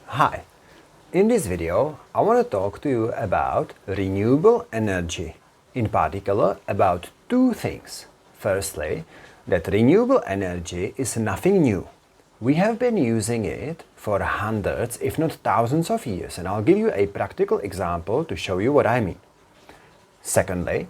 Hi, in this video I want to talk to you about renewable energy, in particular about two things. Firstly, that renewable energy is nothing new. We have been using it for hundreds if not thousands of years, and I'll give you a practical example to show you what I mean. Secondly,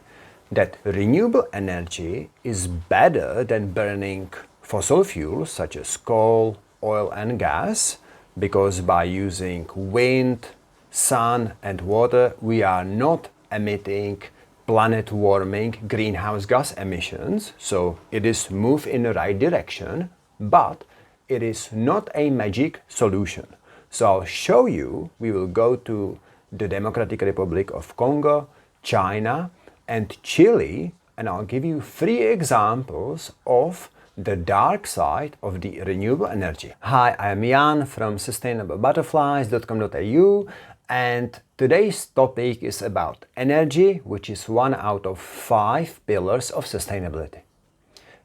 that renewable energy is better than burning fossil fuels such as coal, oil and gas, because by using wind, sun and water we are not emitting planet-warming greenhouse gas emissions, so it is move in the right direction, but it is not a magic solution. So I'll show you, we will go to the Democratic Republic of Congo, China and Chile, and I'll give you 3 examples of the dark side of the renewable energy. Hi, I am Jan from sustainablebutterflies.com.au, and today's topic is about energy, which is one out of 5 pillars of sustainability.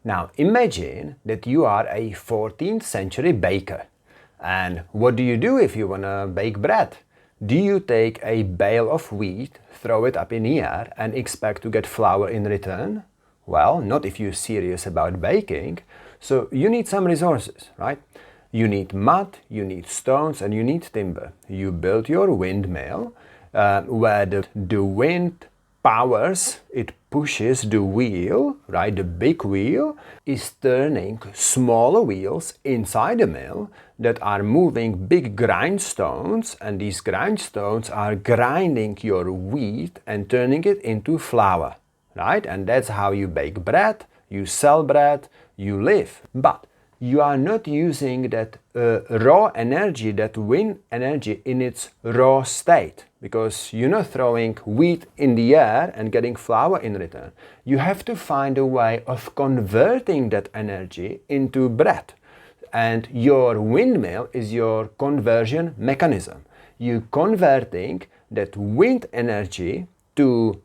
Now imagine that you are a 14th century baker. And what do you do if you want to bake bread? Do you take a bale of wheat, throw it up in the air and expect to get flour in return? Well, not if you're serious about baking. So you need some resources, right? You need mud, you need stones and you need timber. You build your windmill where the wind powers, it pushes the wheel, right? The big wheel is turning smaller wheels inside the mill that are moving big grindstones, and these grindstones are grinding your wheat and turning it into flour, right? And that's how you bake bread, you sell bread, you live. But you are not using that raw energy, that wind energy in its raw state, because you're not throwing wheat in the air and getting flour in return. You have to find a way of converting that energy into bread. And your windmill is your conversion mechanism. You're converting that wind energy to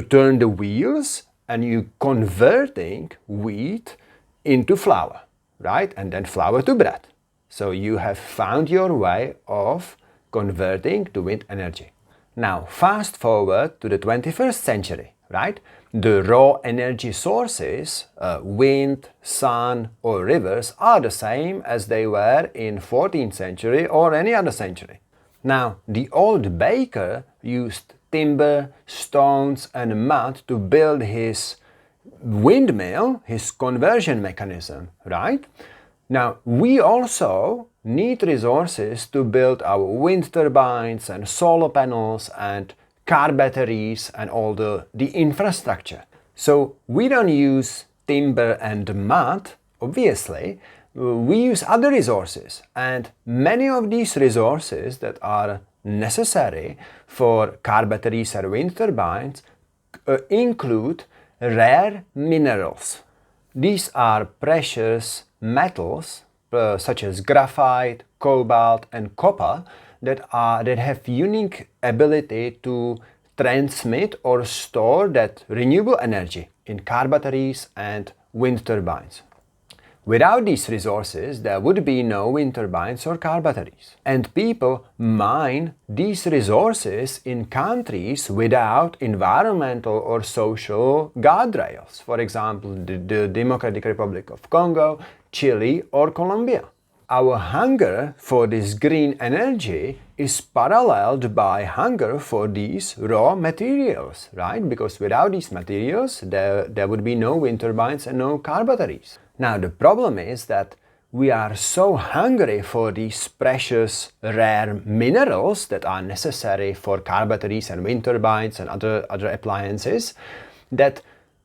turn the wheels, and you're converting wheat into flour, right? And then flour to bread. So you have found your way of converting to wind energy. Now fast forward to the 21st century, right? The raw energy sources, wind, sun or rivers, are the same as they were in 14th century or any other century. Now the old baker used timber, stones and mud to build his windmill, his conversion mechanism, right? Now we also need resources to build our wind turbines and solar panels and car batteries and all the infrastructure. So we don't use timber and mud, obviously, we use other resources, and many of these resources that are necessary for car batteries and wind turbines include rare minerals. These are precious metals such as graphite, cobalt and copper that have unique ability to transmit or store that renewable energy in car batteries and wind turbines. Without these resources, there would be no wind turbines or car batteries. And people mine these resources in countries without environmental or social guardrails. For example, the Democratic Republic of Congo, Chile or Colombia. Our hunger for this green energy is paralleled by hunger for these raw materials, right? Because without these materials, there would be no wind turbines and no car batteries. Now the problem is that we are so hungry for these precious rare minerals that are necessary for car batteries and wind turbines and other appliances that,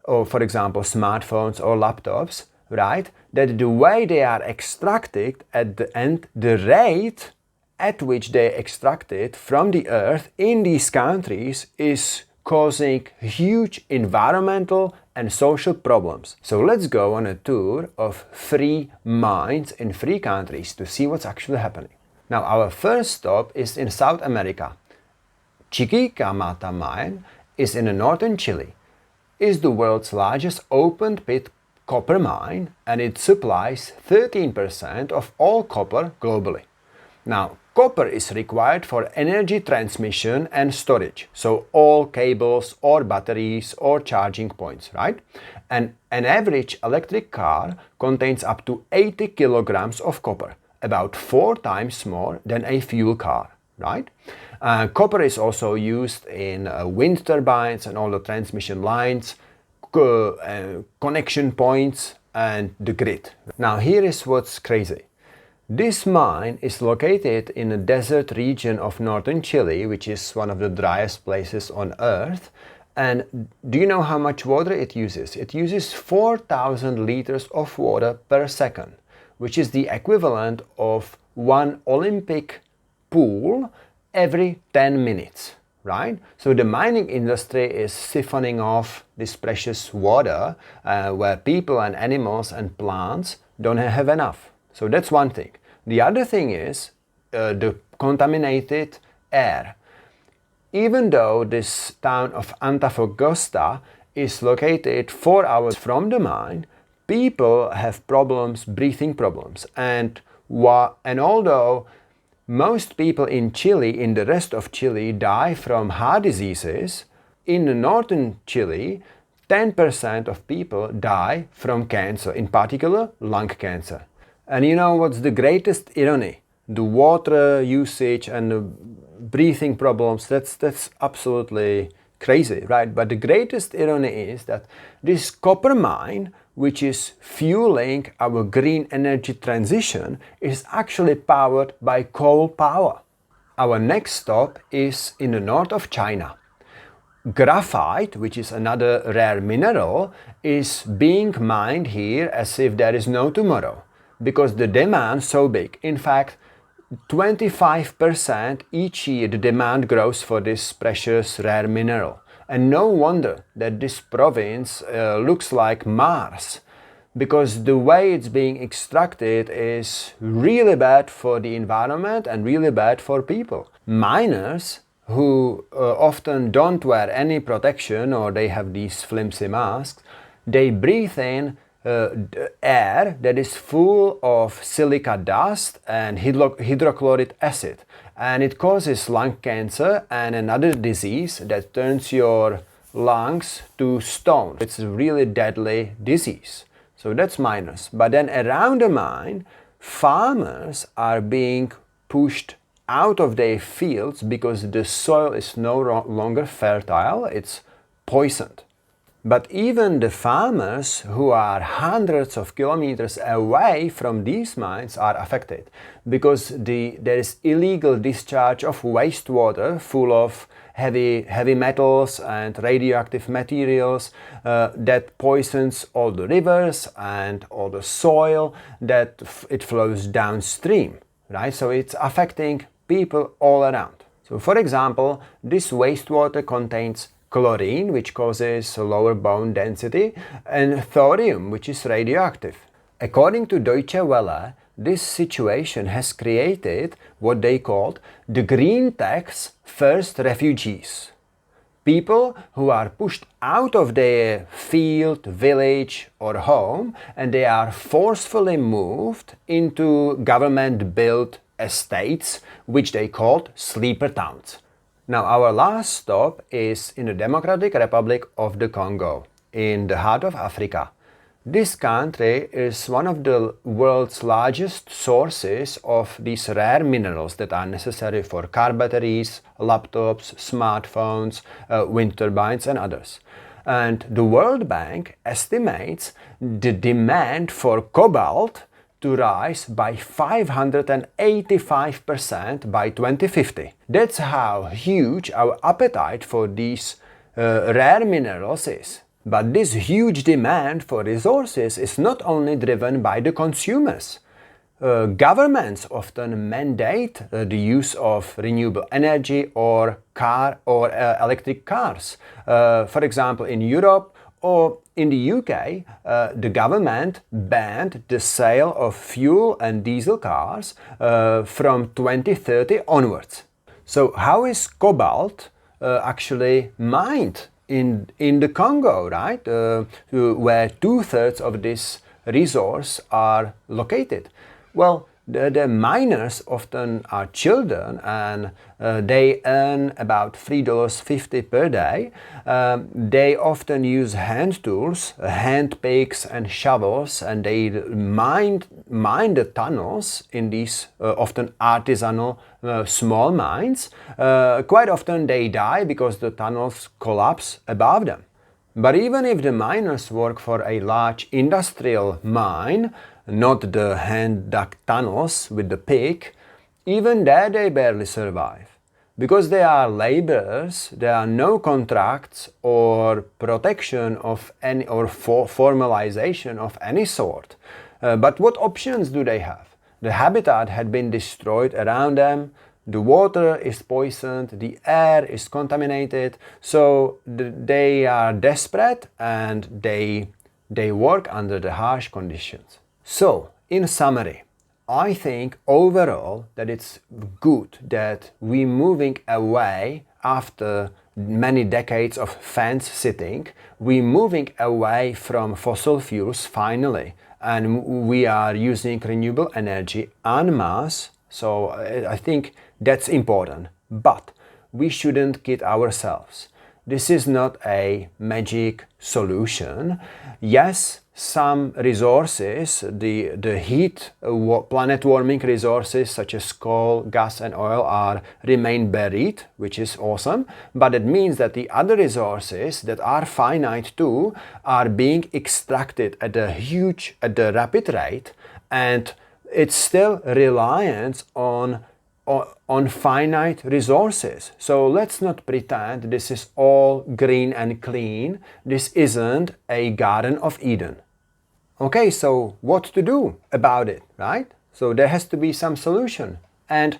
for example, smartphones or laptops, right? That the way they are extracted at the end, the rate at which they extracted from the earth in these countries is causing huge environmental and social problems. So let's go on a tour of 3 mines in 3 countries to see what's actually happening. Now our first stop is in South America. Chiquicamata mine is in northern Chile. It's the world's largest open pit copper mine, and it supplies 13% of all copper globally. Now, copper is required for energy transmission and storage. So all cables or batteries or charging points, right? And an average electric car contains up to 80 kilograms of copper, about 4 times more than a fuel car, right? Copper is also used in wind turbines and all the transmission lines, connection points and the grid. Now here is what's crazy. This mine is located in a desert region of northern Chile, which is one of the driest places on Earth. And do you know how much water it uses? It uses 4,000 liters of water per second, which is the equivalent of one Olympic pool every 10 minutes, right? So the mining industry is siphoning off this precious water where people and animals and plants don't have enough. So that's one thing. The other thing is the contaminated air. Even though this town of Antofagasta is located 4 hours from the mine, people have problems, breathing problems. And although most people in Chile, in the rest of Chile, die from heart diseases, in the northern Chile, 10% of people die from cancer, in particular lung cancer. And you know what's the greatest irony? The water usage and the breathing problems, that's absolutely crazy, right? But the greatest irony is that this copper mine, which is fueling our green energy transition, is actually powered by coal power. Our next stop is in the north of China. Graphite, which is another rare mineral, is being mined here as if there is no tomorrow, because the demand is so big. In fact, 25% each year the demand grows for this precious rare mineral. And no wonder that this province looks like Mars, because the way it's being extracted is really bad for the environment and really bad for people. Miners, who often don't wear any protection or they have these flimsy masks, they breathe in air that is full of silica dust and hydrochloric acid, and it causes lung cancer and another disease that turns your lungs to stone. It's a really deadly disease. So that's miners. But then around the mine, farmers are being pushed out of their fields because the soil is no longer fertile, it's poisoned. But even the farmers who are hundreds of kilometers away from these mines are affected, because there is illegal discharge of wastewater full of heavy metals and radioactive materials that poisons all the rivers and all the soil that it flows downstream, right? So it's affecting people all around. So for example, this wastewater contains chlorine, which causes lower bone density, and thorium, which is radioactive. According to Deutsche Welle, this situation has created what they called the green tech's first refugees. People who are pushed out of their field, village or home, and they are forcefully moved into government-built estates, which they called sleeper towns. Now our last stop is in the Democratic Republic of the Congo, in the heart of Africa. This country is one of the world's largest sources of these rare minerals that are necessary for car batteries, laptops, smartphones, wind turbines and others. And the World Bank estimates the demand for cobalt to rise by 585% by 2050. That's how huge our appetite for these rare minerals is. But this huge demand for resources is not only driven by the consumers. Governments often mandate the use of renewable energy or electric cars. For example, in Europe or in the UK, the government banned the sale of fuel and diesel cars from 2030 onwards. So how is cobalt actually mined in the Congo, right? Where 2/3 of this resource are located? Well, the miners often are children, and they earn about $3.50 per day. They often use hand tools, hand picks and shovels, and they mine the tunnels in these often artisanal small mines. Quite often they die because the tunnels collapse above them. But even if the miners work for a large industrial mine, not the hand-dug tunnels with the pick, even there they barely survive. Because they are laborers, there are no contracts or protection of any or formalization of any sort. But what options do they have? The habitat had been destroyed around them, the water is poisoned, the air is contaminated, so they are desperate and they work under the harsh conditions. So, in summary, I think overall that it's good that we're moving away after many decades of fence sitting. We're moving away from fossil fuels finally, and we are using renewable energy en masse. So I think that's important. But we shouldn't kid ourselves. This is not a magic solution. Yes, some resources, the heat, planet warming resources such as coal, gas and oil remain buried, which is awesome, but it means that the other resources that are finite too are being extracted at a rapid rate, and it's still reliant on finite resources. So let's not pretend this is all green and clean. This isn't a Garden of Eden. Okay, so what to do about it, right? So there has to be some solution. And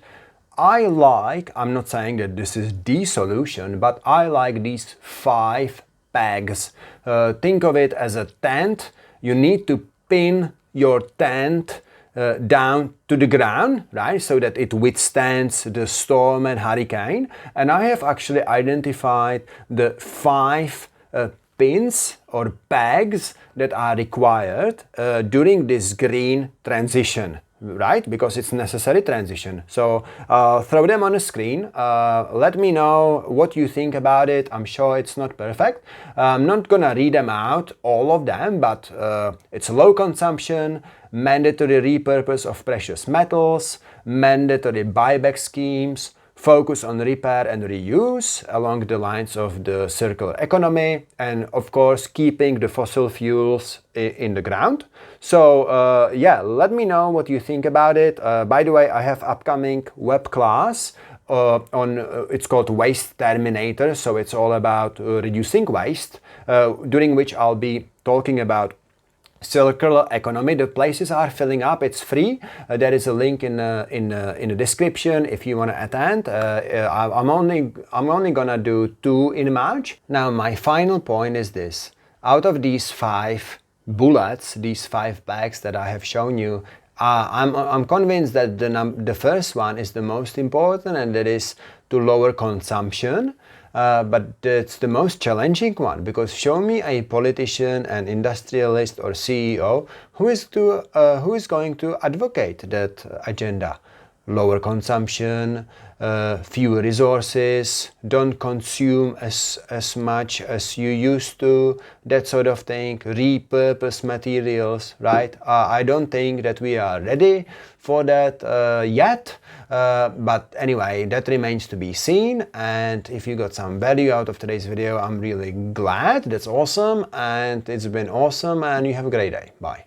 I'm not saying that this is the solution, but I like these 5 pegs. Think of it as a tent. You need to pin your tent down to the ground, right, so that it withstands the storm and hurricane. And I have actually identified the 5 pins or pegs that are required during this green transition, right, because it's necessary transition. So throw them on the screen. Let me know what you think about it. I'm sure it's not perfect. I'm not gonna read them out, all of them, but it's low consumption, mandatory repurpose of precious metals, mandatory buyback schemes, focus on repair and reuse along the lines of the circular economy, and of course keeping the fossil fuels in the ground. So yeah, let me know what you think about it. By the way, I have upcoming web class it's called Waste Terminator, so it's all about reducing waste, during which I'll be talking about circular economy. The places are filling up. It's free. There is a link in the description if you want to attend. I'm only gonna do 2 in March. Now my final point is this: out of these 5 bullets, these 5 bags that I have shown you, I'm convinced that the first one is the most important, and that is to lower consumption. But it's the most challenging one, because show me a politician, an industrialist or CEO who is going to advocate that agenda. Lower consumption, fewer resources, don't consume as much as you used to, that sort of thing, repurpose materials, right? I don't think that we are ready for that yet. But anyway, that remains to be seen. And if you got some value out of today's video, I'm really glad. That's awesome, and it's been awesome, and you have a great day. Bye.